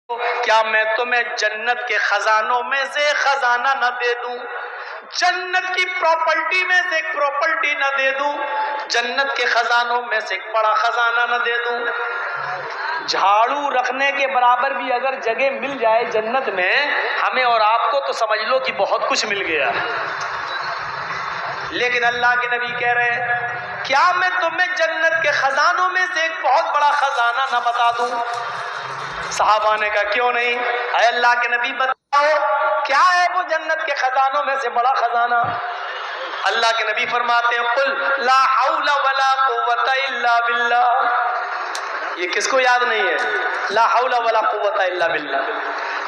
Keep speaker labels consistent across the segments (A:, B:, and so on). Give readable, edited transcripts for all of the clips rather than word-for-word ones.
A: کیا میں تمہیں جنت کے خزانوں میں سے خزانہ نہ دے دوں؟ جنت کی پراپرٹی میں سے ایک پراپرٹی نہ دے دوں؟ جنت کے خزانوں میں سے ایک بڑا خزانہ نہ دے دوں؟ جھاڑو رکھنے کے برابر بھی اگر جگہ مل جائے جنت میں ہمیں اور آپ کو تو سمجھ لو کہ بہت کچھ مل گیا۔ لیکن اللہ کے نبی کہہ رہے ہیں کیا میں تمہیں جنت کے خزانوں میں سے ایک بہت بڑا خزانہ نہ بتا دوں؟ صحابہ نے کہا کیوں نہیں، اے اللہ کے نبی بتاؤ کیا ہے وہ جنت کے خزانوں میں سے بڑا خزانہ؟ اللہ کے نبی فرماتے ہیں قل لا حول ولا قوت الا باللہ۔ یہ کس کو یاد نہیں ہے لا حول ولا قوت الا باللہ؟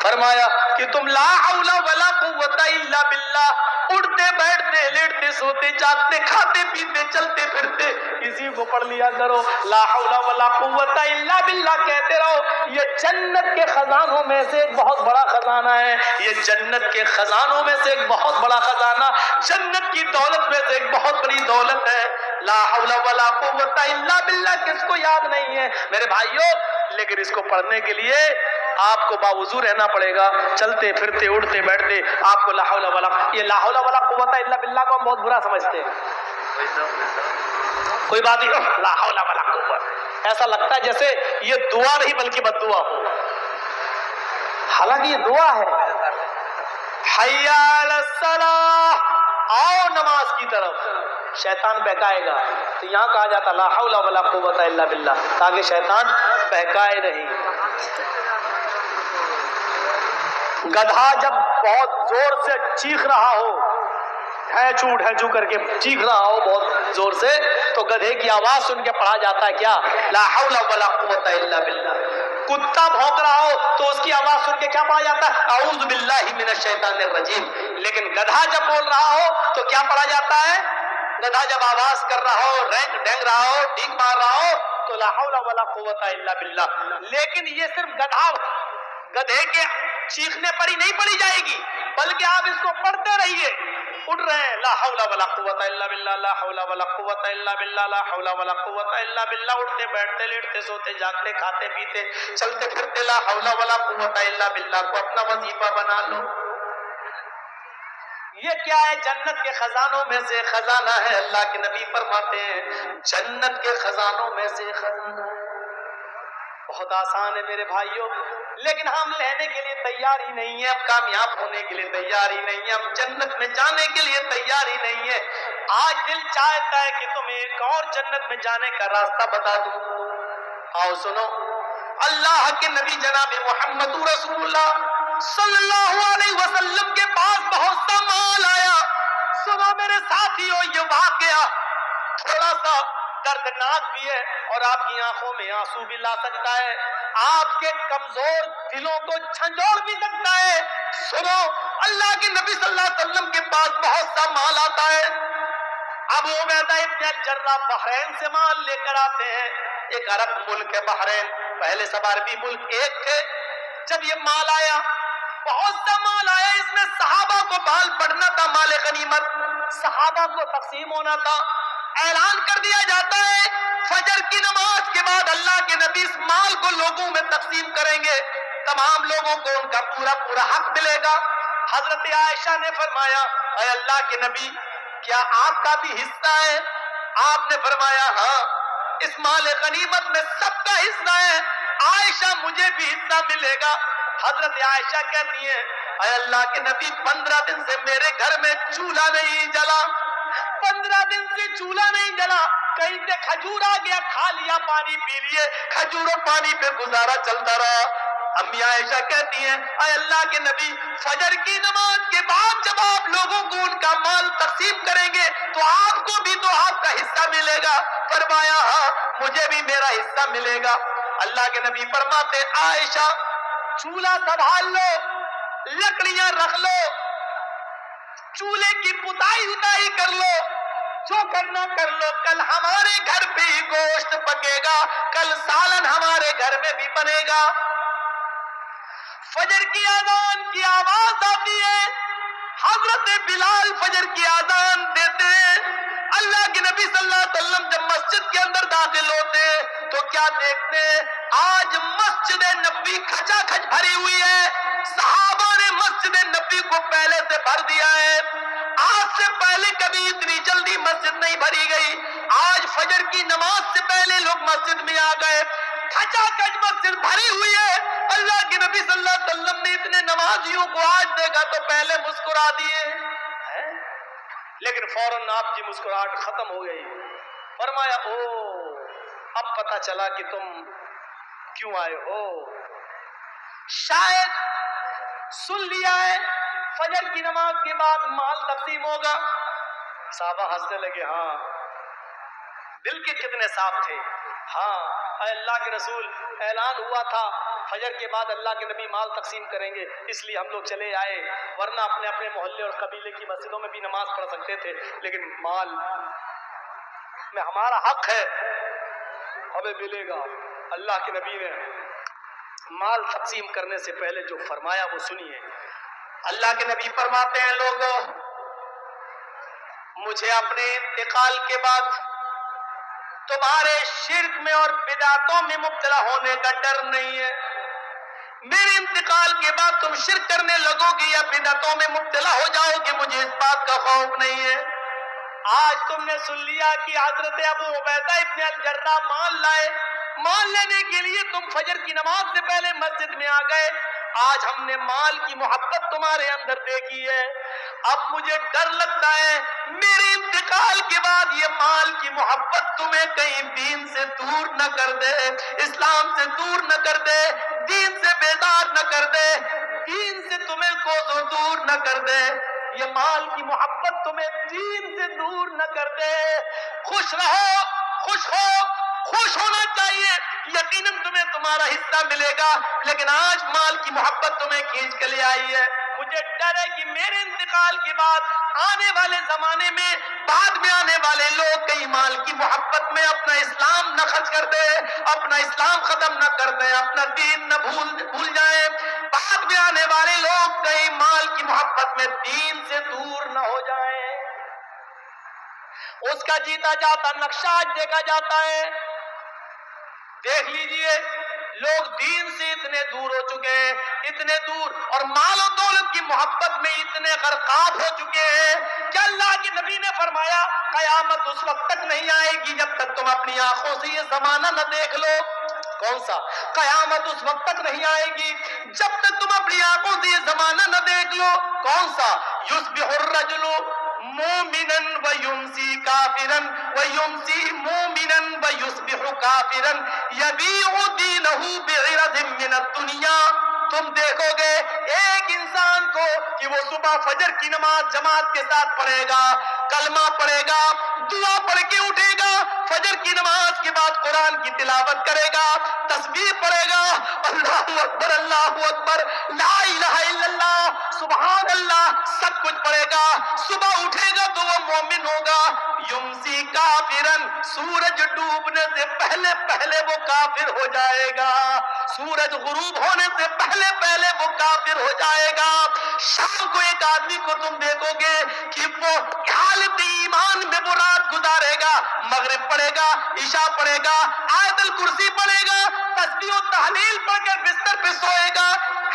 A: فرمایا کہ تم لا حول ولا قوت الا باللہ اڑتے بیٹھتے لیٹتے سوتے جاگتے کھاتے پیتے چلتے پھرتے اسی کو پڑھ لیا کرو، لا حول ولا قوت الا باللہ کہتے رہو۔ یہ جنت کے خزانوں میں سے ایک بہت بڑا خزانہ ہے، یہ جنت کے خزانوں میں سے ایک بہت بڑا خزانہ، جنت کی دولت میں سے ایک بہت بڑی دولت ہے۔ لا حول ولا قوت الا باللہ کس کو یاد نہیں ہے میرے بھائیوں؟ لیکن اس کو پڑھنے کے لیے آپ کو باوضو رہنا پڑے گا، چلتے پھرتے اڑتے بیٹھتے آپ کو لا حول ولا، یہ لا حول ولا قوت الا باللہ کو ہم بہت برا سمجھتے ہیں۔ کوئی بات نہیں لا حول ولا قوت، ایسا لگتا ہے جیسے یہ دعا نہیں بلکہ بد دعا ہو، حالانکہ یہ دعا ہے۔ حی علی الصلاۃ، آؤ نماز کی طرف، شیطان بہکائے گا تو یہاں کہا جاتا لا حول ولا قوت الا باللہ تاکہ شیطان بہکائے نہیں۔ گدھا جب بہت زور سے چیخ رہا ہو، ڈھینچو کر کے چیخ رہا ہو بہت زور سے، تو گدھے کی آواز سن کے پڑھا جاتا ہے کیا لا حول ولا قوت الا باللہ۔ کتا بھونک رہا ہو تو اس کی آواز سن کے کیا پڑھا جاتا ہے اعوذ باللہ من الشیطان الرجیم۔ لیکن گدھا جب بول رہا ہو تو کیا پڑھا جاتا ہے؟ گدھا جب آواز کر رہا ہو، رینگ ڈینگ رہا ہو، ڈیگ مار رہا ہو تو لا حول ولا قوت الا باللہ۔ لیکن یہ صرف گدھے کے چیخنے پر ہی نہیں پڑھی جائے گی، بلکہ آپ اس کو پڑھتے رہیے، اٹھ رہے ہیں لا حول ولا قوت الا باللہ، لا حول ولا قوت الا باللہ، لا حول ولا قوت الا باللہ، اٹھتے بیٹھتے لیٹتے سوتے جاگتے کھاتے پیتے چلتے پھرتے لا حول ولا قوت الا باللہ کو اپنا وظیفہ بنا لو۔ یہ کیا ہے؟ جنت کے خزانوں میں سے خزانہ ہے۔ اللہ کے نبی فرماتے ہیں جنت کے خزانوں میں سے خزانہ ہے۔ بہت آسان ہے میرے بھائیوں، لیکن ہم لینے کے لیے تیار ہی نہیں ہیں، ہم کامیاب ہونے کے لیے تیار ہی نہیں ہیں، ہم جنت میں جانے کے لیے تیار ہی نہیں ہیں۔ آج دل چاہتا ہے کہ تمہیں ایک اور جنت میں جانے کا راستہ بتا دوں۔ آؤ سنو، اللہ کے نبی جناب محمد رسول اللہ صلی اللہ علیہ وسلم کے پاس بہت سا مال آیا۔ سنو میرے ساتھیوں، یہ واقعہ تھوڑا سا دردناک بھی ہے اور آپ کی آنکھوں میں آنسو بھی لا سکتا ہے، آپ کے کمزور دلوں کو جھنجھوڑ بھی سکتا ہے۔ سنو، اللہ کے نبی صلی اللہ علیہ وسلم کے پاس بہت سا مال آتا ہے۔ ابو عبیدہ ابن الجراح بحرین سے مال لے کر آتے ہیں، ایک عرب ملک ہے بحرین، پہلے سب عربی ملک ایک تھے۔ جب یہ مال آیا، بہت سا مال آیا، اس میں صحابہ کو بال پڑنا تھا، مال غنیمت صحابہ کو تقسیم ہونا تھا۔ اعلان کر دیا جاتا ہے فجر کی نماز کے بعد اللہ کے نبی اس مال کو لوگوں میں تقسیم کریں گے، تمام لوگوں کو ان کا پورا پورا حق ملے گا۔ حضرت عائشہ نے فرمایا اے اللہ کے نبی کیا آپ کا بھی حصہ ہے؟ آپ نے فرمایا ہاں، اس مال غنیمت میں سب کا حصہ ہے، عائشہ مجھے بھی حصہ ملے گا۔ حضرت عائشہ کہتی ہیں اے اللہ کے نبی 15 دن سے میرے گھر میں چولہا نہیں جلا، 15 دن سے چولہا نہیں جلا، کہیں سے کھجور آ گیا کھا لیا، پانی پی لیے، کھجور و پانی پہ گزارا چلتا رہا۔ امی عائشہ کہتی ہیں اے اللہ کے نبی فجر کی نماز کے بعد جب آپ لوگوں کو ان کا مال تقسیم کریں گے تو آپ کو بھی تو آپ کا حصہ ملے گا۔ فرمایا ہاں مجھے بھی میرا حصہ ملے گا۔ اللہ کے نبی فرماتے عائشہ چولہا سنبھال لو، لکڑیاں رکھ لو، چولہے کی پتائی کر لو، جو کرنا کر لو، کل ہمارے گھر پہ ہی گوشت پکے گا، کل سالن ہمارے گھر میں بھی بنے گا۔ فجر کی اذان کی آواز آتی ہے، حضرت بلال فجر کی اذان دیتے ہیں۔ اللہ کے نبی صلی اللہ علیہ وسلم جب مسجد کے اندر داخل ہوتے ہیں تو کیا دیکھتے ہیں؟ آج مسجد نبوی کھچا کھچ بھری مسجد میں آ گئے، کھچا کچ مسجد بھری ہوئی ہے. اللہ کے نبی صلی اللہ علیہ وسلم نے اتنے نمازیوں کو آج دیکھا تو پہلے مسکرا دیے، لیکن فوراً آپ کی مسکراہٹ ختم ہو گئی. فرمایا او اب پتہ چلا کہ تم کیوں آئے ہو، شاید سن لیا ہے فجر کی نماز کے بعد مال تقسیم ہوگا. صحابہ ہنسنے لگے. ہاں دل کے کتنے صاف تھے. ہاں اے اللہ کے رسول، اعلان ہوا تھا فجر کے بعد اللہ کے نبی مال تقسیم کریں گے، اس لیے ہم لوگ چلے آئے، ورنہ اپنے اپنے محلے اور قبیلے کی مسجدوں میں بھی نماز پڑھ سکتے تھے، لیکن مال میں ہمارا حق ہے، ہمیں ملے گا. اللہ کے نبی نے مال تقسیم کرنے سے پہلے جو فرمایا وہ سنیے. اللہ کے نبی فرماتے ہیں لوگوں، مجھے اپنے انتقال کے بعد تمہارے شرک میں اور بدعتوں میں مبتلا ہونے کا ڈر نہیں ہے. میرے انتقال کے بعد تم شرک کرنے لگو گے یا بدعتوں میں مبتلا ہو جاؤ گے، مجھے اس بات کا خوف نہیں ہے. آج تم نے سن لیا کہ حضرت ابو عبیدہ ابن الجراح مال لائے، مال لینے کے لیے تم فجر کی نماز سے پہلے مسجد میں آ گئے. آج ہم نے مال کی محبت تمہارے اندر دیکھی ہے، اب مجھے ڈر لگتا ہے میرے انتقال کے بعد یہ مال کی محبت تمہیں کہیں دین سے دور نہ کر دے، اسلام سے دور نہ کر دے، دین سے بیزار نہ کر دے، دین سے تمہیں کو دور نہ کر دے، یہ مال کی محبت تمہیں دین سے دور نہ کر دے. خوش رہو، خوش ہو، خوش ہونا چاہیے، یقیناً تمہیں تمہارا حصہ ملے گا، لیکن آج مال کی محبت تمہیں کھینچ کے لے آئی ہے. مجھے ڈر ہے کہ میرے انتقال کے بعد آنے والے زمانے میں، بعد میں آنے والے لوگ کئی مال کی محبت میں اپنا اسلام نہ خرچ کر دے، اپنا اسلام ختم نہ کر دیں، اپنا دین نہ بھول جائیں. بعد میں آنے والے لوگ کئی مال کی محبت میں دین سے دور نہ ہو جائیں. اس کا جیتا جاتا نقشہ آج دیکھا جاتا ہے. دیکھ لیجئے لوگ دین سے اتنے دور ہو چکے ہیں، اتنے دور، اور مال و دولت کی محبت میں اتنے غرقاب ہو چکے ہیں کہ اللہ کے نبی نے فرمایا قیامت اس وقت تک نہیں آئے گی جب تک تم اپنی آنکھوں سے یہ زمانہ نہ دیکھ لو. کون سا؟ قیامت اس وقت تک نہیں آئے گی جب تک تم اپنی آنکھوں سے یہ زمانہ نہ دیکھ لو. کون سا؟ یصبح الرجل مومنا ویمسی کافرا ویمسی مومنا ویصبح کافرا یبیع دینہ بعرض من الدنیا. تم دیکھو گے ایک انسان کو کہ وہ صبح فجر کی نماز جماعت کے ساتھ پڑھے گا، کلمہ پڑھے گا، دعا پڑھ کے اٹھے گا، فجر کی نماز کے بعد قرآن کی تلاوت کرے گا، تسبیح پڑھے گا، اللہ اکبر اللہ اکبر، لا الہ الا اللہ، سبحان اللہ، سب کچھ پڑھے گا. صبح اٹھے گا تو وہ مومن ہوگا. یمسی کافرن، سورج ڈوبنے سے پہلے پہلے وہ کافر ہو جائے گا، سورج غروب ہونے سے پہلے پہلے وہ کافر ہو جائے گا. شام کو ایک آدمی کو تم دیکھو گے کہ وہ حالت ایمان میں وہ رات گزارے گا، مغرب پڑھے گا، عشاء پڑھے گا، آیت الکرسی پڑھے گا، تسبیح و تحلیل پڑھ کر بستر پہ سوئے گا،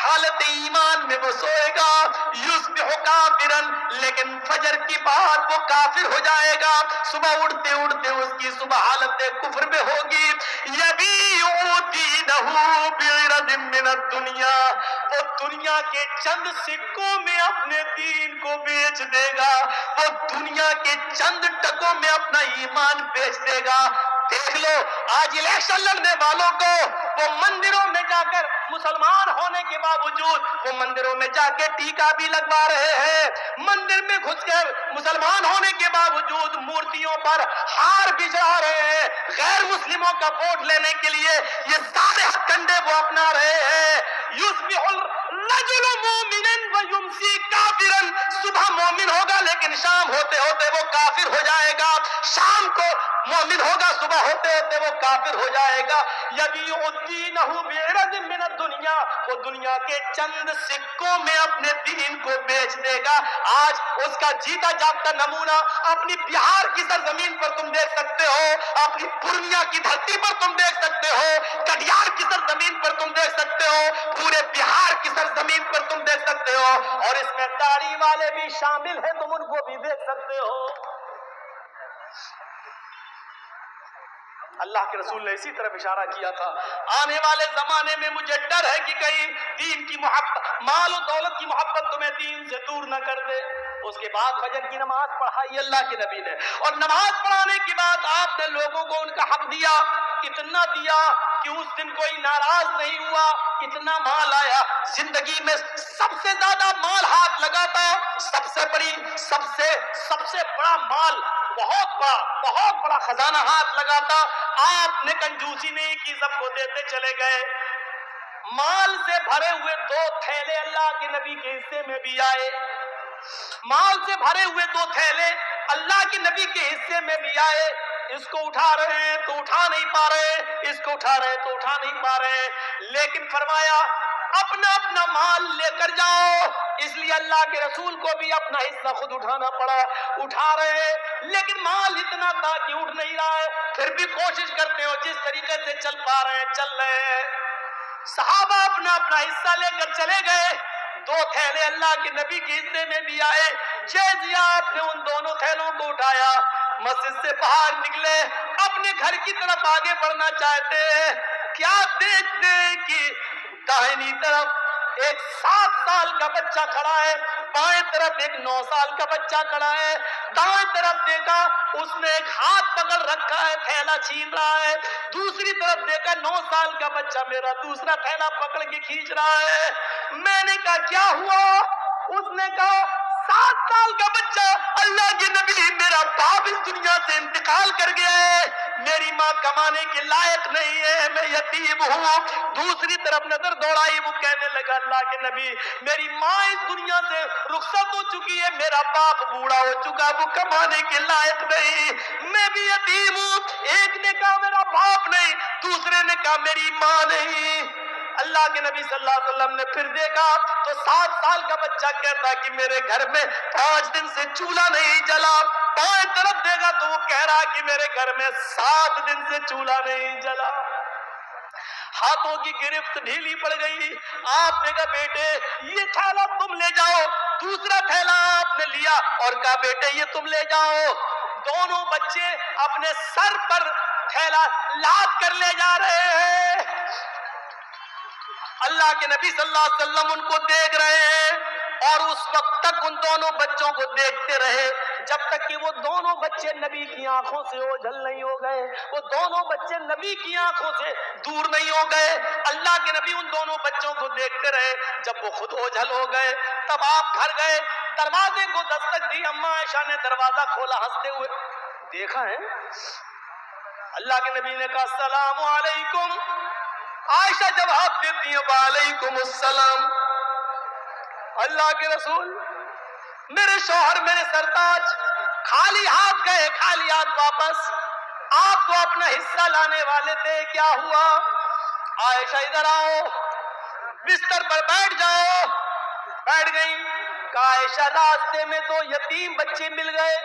A: حالت ایمان میں وہ سوئے گا. یصبح کافرا، لیکن فجر کی بعد وہ کافر ہو جائے گا. صبح اٹھتے اٹھتے اس کی صبح حالت کفر میں ہوگی. یبیع دینہ بعرض من الدنیا، وہ دنیا کے چند سکوں میں اپنے دین کو بیچ دے گا، وہ دنیا کے چند ٹکوں میں اپنا ایمان بیچ دے گا. دیکھ لو آج الیکشن لڑنے والوں کو وہ مندروں میں جا کر مسلمان ہونے کے باوجود وہ مندروں میں جا کے ٹیکا بھی لگوا رہے ہیں، مندر میں گھس کر مسلمان ہونے کے باوجود مورتیوں پر ہار بھی چڑھا رہے ہیں. غیر مسلموں کا ووٹ لینے کے لیے یہ سارے ہتھ کنڈے وہ اپنا رہے ہیں. یصبح الرجل مومنا ویمسی کافرا، صبح مومن ہوگا لیکن شام ہوتے ہوتے وہ کافر ہو جائے گا، شام کو مومن ہوگا صبح ہوتے ہوتے وہ کافر ہو جائے گا. یبیع دینہ بعرض من الدنیا، وہ دنیا کے چند سکوں میں اپنے دین کو بیچ دے گا. آج اس کا جیتا جاگتا نمونہ اپنی بہار کی سرزمین پر تم دیکھ سکتے ہو، اپنی پورنیا کی دھرتی پر تم دیکھ سکتے ہو، کٹیہار کی سرزمین پر تم دیکھ سکتے ہو، پورے بہار کی سرزمین پر تم دیکھ سکتے ہو، اور اس میں داڑھی والے بھی شامل ہیں، تم ان کو بھی دیکھ سکتے ہو. اللہ کے رسول نے اسی طرف اشارہ کیا تھا، آنے والے زمانے میں مجھے ڈر ہے کہ کہیں دین کی محبت، مال و دولت کی محبت تمہیں دین سے دور نہ کر دے۔ اس کے بعد فجر کی نماز پڑھائی اللہ کے نبی نے، اور نماز پڑھانے کے بعد آپ نے لوگوں کو ان کا حق دیا، اتنا دیا کہ اس دن کوئی ناراض نہیں ہوا، اتنا مال آیا، زندگی میں سب سے زیادہ مال ہاتھ لگاتا، سب سے بڑا مال، بہت بڑا خزانہ ہاتھ لگاتا، آپ نے کنجوسی نہیں کی، سب کو دیتے چلے گئے۔ مال سے بھرے ہوئے 2 تھیلے اللہ کے نبی کے حصے میں بھی آئے، مال سے بھرے ہوئے 2 تھیلے اللہ کے نبی کے حصے میں بھی آئے۔ اس کو اٹھا رہے ہیں تو اٹھا نہیں پا رہے، اس کو اٹھا رہے تو اٹھا نہیں پا رہے، لیکن فرمایا اپنا اپنا مال لے کر جاؤ۔ اس لیے اللہ کے رسول کو بھی اپنا حصہ خود اٹھانا پڑا، اٹھا رہے ہیں لیکن مال اتنا تھا کہ اٹھ نہیں رہا ہے، پھر بھی کوشش کرتے ہو جس طریقے سے چل پا رہے ہیں چل رہے ہیں۔ صحابہ اپنا اپنا حصہ لے کر چلے گئے، 2 تھیلے اللہ کے نبی کے حصے میں بھی آئے، جیسے آپ نے ان دونوں تھیلوں کو اٹھایا، مسجد سے باہر نکلے، اپنے گھر کی طرف آگے بڑھنا چاہتے ہیں، کیا دیکھتے ہیں کہ داہنی طرف ایک 7 سال کا بچہ کھڑا ہے، بائیں طرف ایک 9 سال کا بچہ کھڑا ہے، دائیں طرف دیکھا اس نے ایک ہاتھ پکڑ رکھا ہے، تھیلا چھین رہا ہے، دوسری طرف دیکھا 9 سال کا بچہ میرا دوسرا تھیلا پکڑ کے کھینچ رہا ہے۔ میں نے کہا کیا ہوا؟ اس نے کہا 7 سال کا بچہ، اللہ کے نبی میرا باپ اس دنیا سے انتقال کر گیا ہے، میری ماں کمانے کے لائق نہیں ہے، میں یتیم ہوں۔ دوسری طرف نظر دوڑائی، وہ کہنے لگا اللہ کے نبی میری ماں اس دنیا سے رخصت ہو چکی ہے، میرا باپ بوڑھا ہو چکا، وہ کمانے کے لائق نہیں، میں بھی یتیم ہوں۔ ایک نے کہا میرا باپ نہیں، دوسرے نے کہا میری ماں نہیں۔ اللہ کے نبی صلی اللہ علیہ وسلم نے پھر دیکھا تو 7 سال کا بچہ کہتا کہ میرے گھر میں 5 دن سے چولہا نہیں جلا، بائیں طرف دیکھا تو وہ کہہ رہا کہ میرے گھر میں 7 دن سے چولہا نہیں جلا۔ ہاتھوں کی گرفت ڈھیلی پڑ گئی، آپ نے کہا بیٹے یہ تھیلا تم لے جاؤ، دوسرا تھیلا آپ نے لیا اور کہا بیٹے یہ تم لے جاؤ۔ دونوں بچے اپنے سر پر تھیلا لاد کر لے جا رہے ہیں، اللہ کے نبی صلی اللہ علیہ وسلم ان کو دیکھ رہے ہیں، اور اس وقت تک ان دونوں بچوں کو دیکھتے رہے جب تک کہ وہ دونوں بچے نبی کی آنکھوں سے اوجھل نہیں ہو گئے، وہ دونوں بچے نبی کی آنکھوں سے دور نہیں ہو گئے۔ اللہ کے نبی ان دونوں بچوں کو دیکھتے رہے، جب وہ خود اوجھل ہو گئے تب آپ گھر گئے، دروازے کو دستک دی، اماں عائشہ نے دروازہ کھولا، ہنستے ہوئے دیکھا ہے، اللہ کے نبی نے کہا السلام علیکم، عائشہ جواب دیتی ہے وعلیکم السلام۔ اللہ کے رسول میرے شوہر میرے سرتاج خالی ہاتھ گئے، خالی ہاتھ واپس، آپ تو اپنا حصہ لانے والے تھے، کیا ہوا؟ عائشہ ادھر آؤ، بستر پر بیٹھ جاؤ، بیٹھ گئی۔ کہا عائشہ راستے میں 2 یتیم بچے مل گئے،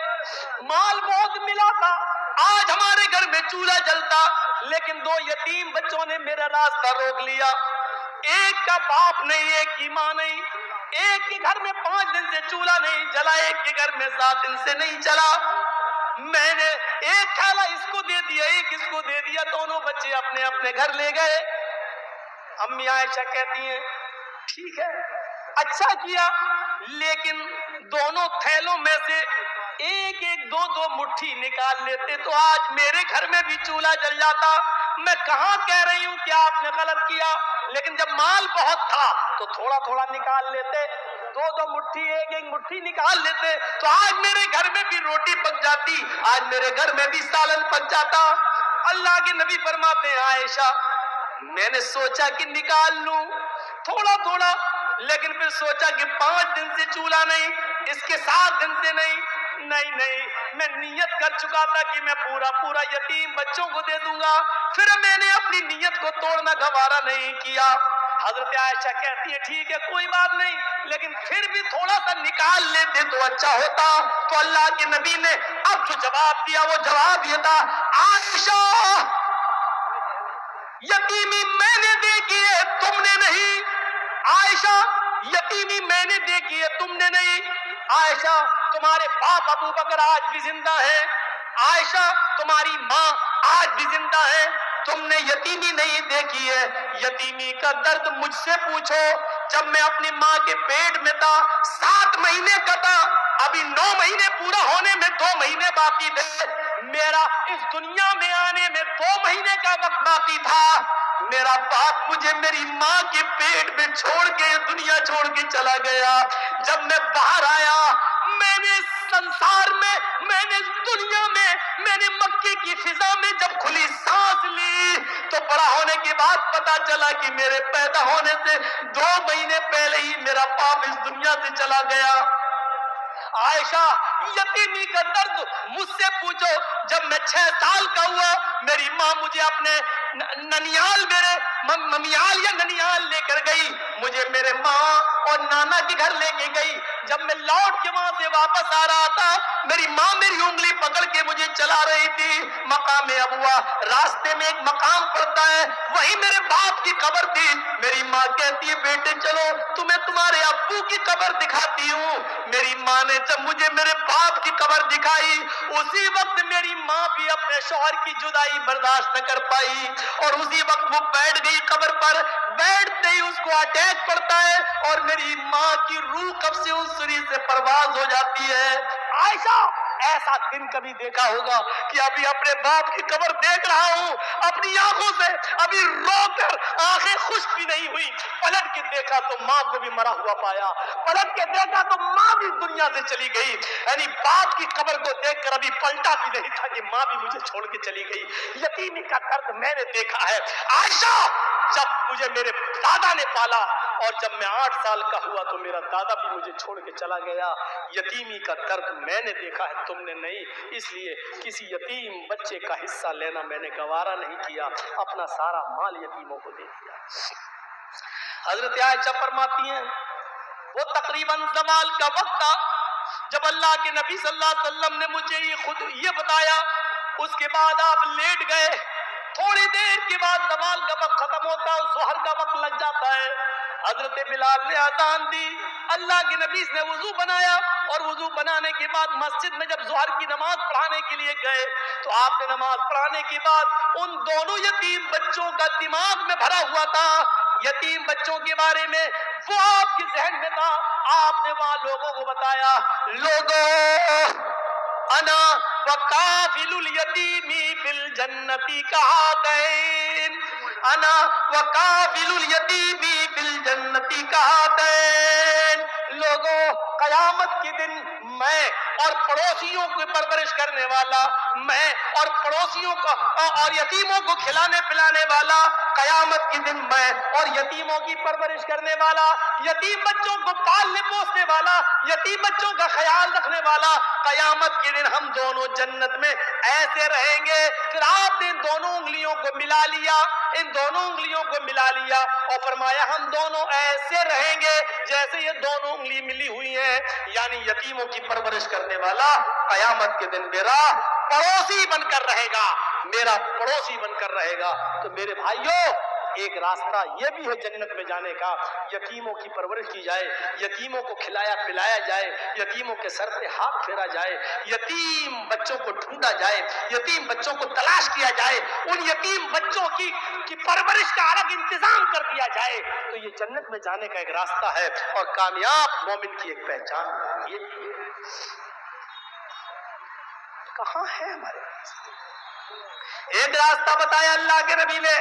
A: مال بہت ملا تھا، آج ہمارے گھر میں چولہا جلتا، لیکن 2 یتیم بچوں نے میرا راستہ روک لیا، ایک کا باپ نہیں، ایک کی ماں نہیں، ایک کے گھر میں 5 دن سے چولہا نہیں جلا، ایک کے گھر میں 7 دن سے نہیں چلا، میں نے ایک تھیلا اس کو دے دیا، ایک اس کو دے دیا، دونوں بچے اپنے اپنے گھر لے گئے۔ امی عائشہ کہتی ہیں ٹھیک ہے اچھا کیا، لیکن دونوں تھیلوں میں سے ایک ایک 2 مٹھی نکال لیتے تو آج میرے گھر میں بھی چولہا جل جاتا۔ میں کہاں کہہ رہی ہوں کہ آپ نے غلط کیا، لیکن جب مال بہت تھا تو تھوڑا تھوڑا نکال لیتے، 2 مٹھی ایک ایک مٹھی نکال لیتے تو آج میرے گھر میں بھی روٹی پک جاتی، آج میرے گھر میں بھی سالن پک جاتا۔ اللہ کے نبی فرماتے ہیں عائشہ میں نے سوچا کہ نکال لوں تھوڑا تھوڑا، لیکن پھر سوچا کہ 5 دن سے چولہا نہیں، اس کے 7 دن سے نہیں، میں نیت کر چکا تھا کہ میں پورا یتیم بچوں کو دے دوں گا، پھر میں نے اپنی نیت کو توڑنا گوارا نہیں کیا۔ حضرت عائشہ کہتی ہے ٹھیک ہے کوئی بات نہیں، لیکن پھر بھی تھوڑا سا نکال لیتے تو اچھا ہوتا۔ تو اللہ کے نبی نے اب جو جواب دیا وہ جواب یہ تھا عائشہ یتیمی میں نے دیکھی ہے تم نے نہیں، عائشہ یتیمی میں نے دیکھی ہے تم نے نہیں، عائشہ تمہارے باپ ابو بکر آج بھی زندہ ہے، عائشہ تمہاری ماں آج بھی زندہ ہیں. تم نے یتیمی نہیں دیکھی ہے. یتیمی کا درد مجھ سے پوچھو. جب میں اپنی ماں کے پیٹ میں تھا 7 مہینے کا تھا, ابھی 9 مہینے پورا ہونے میں 2 مہینے باقی تھے. میرا اس دنیا میں آنے میں 2 مہینے کا وقت باقی تھا. میرا باپ مجھے میری ماں کے پیٹ میں چھوڑ کے دنیا چھوڑ کے چلا گیا. جب میں باہر آیا, میں نے سنسار میں نے دنیا میں نے مکے کی فضا میں جب کھلی سانس لی تو بڑا ہونے کے بعد پتا چلا کہ میرے پیدا ہونے سے 2 مہینے پہلے ہی میرا باپ اس دنیا سے چلا گیا. عائشہ, یتیمی کا درد مجھ سے پوچھو. جب میں 6 سال کا ہوا, میری ماں مجھے اپنے ننیال, میرے ممیال یا ننیال لے کر گئی. مجھے میرے ماں اور نانا کے گھر لے کے گئی. جب میں لوٹ کے وہاں سے واپس آ رہا تھا, میری ماں میری انگلی پکڑ کے مجھے چلا رہی تھی. مقام ابوا, راستے میں ایک مقام پڑتا ہے, وہی میرے باپ کی قبر تھی. میری ماں کہتی ہے بیٹے چلو تمہیں تمہارے ابو کی قبر دکھاتی ہوں. میری ماں نے جب مجھے میرے باپ کی قبر دکھائی, اسی وقت میری ماں بھی اپنے شوہر کی جدائی برداشت نہ کر پائی, اور اسی وقت وہ بیٹھ گئی قبر پر. بیٹھتے ہی اس کو اٹیک پڑتا ہے, اور میری ماں کی روح کب سے اس سری سے پرواز ہو جاتی ہے. عائشہ, ایسا دن کبھی دیکھا ہوگا کہ ابھی اپنے باپ کی قبر دیکھ رہا ہوں اپنی آنکھوں سے, ابھی رو کر آنکھیں خشک بھی نہیں ہوئی. پلٹ کے دیکھا تو ماں کو بھی مرا ہوا پایا, پلٹ کے دیکھا تو ماں بھی دنیا سے چلی گئی. یعنی باپ کی قبر کو دیکھ کر ابھی پلٹا بھی نہیں تھا کہ ماں بھی مجھے چھوڑ کے چلی گئی. یتیمی کا درد میں نے دیکھا ہے. عائشہ, جب مجھے میرے دادا نے پالا اور جب میں 8 سال کا ہوا تو میرا دادا بھی مجھے چھوڑ کے چلا گیا. یتیمی کا درد میں نے دیکھا ہے, تم نے نہیں. اس لیے کسی یتیم بچے کا حصہ لینا میں نے گوارا نہیں کیا, اپنا سارا مال یتیموں کو دے دیا. حضرت عائشہ فرماتی ہیں وہ تقریباً زوال کا وقت تھا جب اللہ کے نبی صلی اللہ علیہ وسلم نے مجھے یہ بتایا. اس کے بعد آپ لیٹ گئے. تھوڑی دیر کے بعد زوال کا وقت ختم ہوتا ہے, ظہر کا وقت لگ جاتا ہے. حضرت بلال نے اذان دی, اللہ کے نبی نے وضو بنایا, اور وضو بنانے کے بعد مسجد میں جب ظہر کی نماز پڑھانے کے لیے گئے تو آپ نے نماز پڑھانے کے بعد ان دونوں یتیم بچوں کا دماغ میں بھرا ہوا تھا. یتیم بچوں کے بارے میں وہ آپ کے ذہن میں تھا. آپ نے وہاں لوگوں کو بتایا, لوگوں انا وکافل الیتیم فی الجنت کہاتین, انا وکافل الیتیم فی الجنت کہاتین. لوگوں, قیامت کے دن میں اور پڑوسیوں کی پرورش کرنے والا, میں اور پڑوسیوں کا اور یتیموں کو کھلانے پلانے والا, قیامت کے دن میں اور یتیموں کی پرورش کرنے والا, یتیم بچوں کو پالنے پوسنے والا, یتیم بچوں کا خیال رکھنے والا, قیامت کے دن ہم دونوں جنت میں ایسے رہیں گے. پھر آپ نے ان دونوں انگلیوں کو ملا لیا, ان دونوں انگلیوں کو ملا لیا اور فرمایا ہم دونوں ایسے رہیں گے جیسے یہ دونوں انگلی ملی ہوئی ہیں. یعنی یتیموں کی پرورش کرنے والا قیامت کے دن میرا پڑوسی بن کر رہے گا, میرا پڑوسی بن کر رہے گا. تو میرے بھائیوں, ایک راستہ یہ بھی ہے جنت میں جانے کا, یتیموں کی پرورش کی جائے, یتیموں کو کھلایا پلایا جائے, یتیموں کے سر پہ ہاتھ پھیرا جائے, یتیم بچوں کو ڈھونڈا جائے, یتیم بچوں کو تلاش کیا جائے, ان یتیم بچوں کی پرورش کا الگ انتظام کر دیا جائے. تو یہ جنت میں جانے کا ایک راستہ ہے, اور کامیاب مومن کی ایک پہچان ہے. یہ کہاں ہے ہمارے پاس؟ ایک راستہ بتایا اللہ کے نبی نے,